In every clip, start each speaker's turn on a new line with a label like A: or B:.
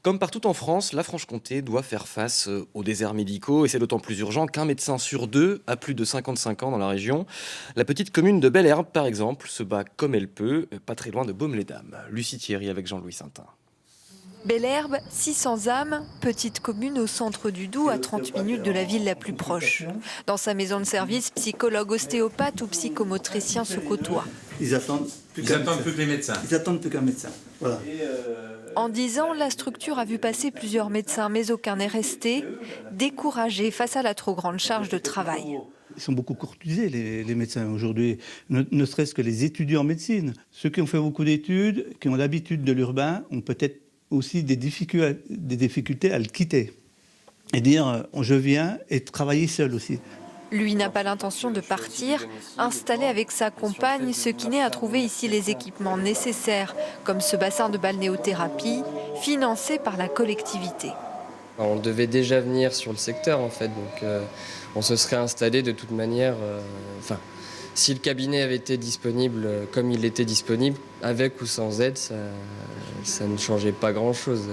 A: Comme partout en France, la Franche-Comté doit faire face aux déserts médicaux et c'est d'autant plus urgent qu'un médecin sur deux a plus de 55 ans dans la région. La petite commune de Belle-Herbe, par exemple, se bat comme elle peut, pas très loin de Baume-les-Dames. Lucie Thierry avec Jean-Louis Saintin.
B: Belle-Herbe, 600 âmes, petite commune au centre du Doubs, à 30 minutes de la ville la plus proche. Dans sa maison de service, psychologues, ostéopathes ou psychomotriciens se côtoient.
C: Ils attendent plus que les médecins. Ils attendent plus qu'un médecin. Voilà.
B: En 10 ans, la structure a vu passer plusieurs médecins, mais aucun n'est resté, découragé face à la trop grande charge de travail.
C: Ils sont beaucoup courtisés, les médecins aujourd'hui, ne serait-ce que les étudiants en médecine. Ceux qui ont fait beaucoup d'études, qui ont l'habitude de l'urbain, ont peut-être aussi des difficultés à le quitter. Et dire, je viens et travailler seul aussi.
B: Lui n'a pas l'intention de partir, installé avec sa compagne, ce qui n'est à trouver ici les équipements nécessaires, comme ce bassin de balnéothérapie, financé par la collectivité.
D: On devait déjà venir sur le secteur en fait, donc on se serait installé de toute manière. Si le cabinet avait été disponible comme il était disponible, avec ou sans aide, ça ne changeait pas grand-chose.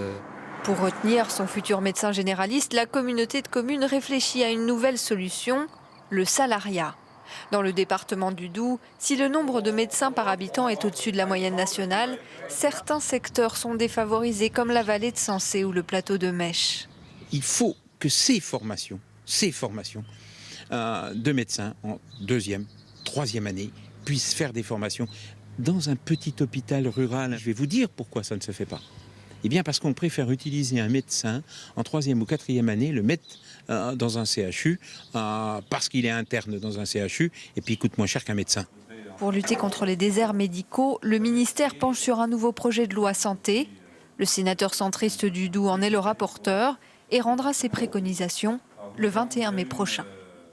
B: Pour retenir son futur médecin généraliste, la communauté de communes réfléchit à une nouvelle solution, le salariat. Dans le département du Doubs, si le nombre de médecins par habitant est au-dessus de la moyenne nationale, certains secteurs sont défavorisés comme la vallée de Sensé ou le plateau de Mèche.
E: Il faut que ces formations de médecins en deuxième, troisième année puissent faire des formations dans un petit hôpital rural. Je vais vous dire pourquoi ça ne se fait pas. Eh bien parce qu'on préfère utiliser un médecin en troisième ou quatrième année, le mettre dans un CHU, parce qu'il est interne dans un CHU, et puis il coûte moins cher qu'un médecin.
B: Pour lutter contre les déserts médicaux, le ministère penche sur un nouveau projet de loi santé. Le sénateur centriste du Doubs en est le rapporteur et rendra ses préconisations le 21 mai prochain.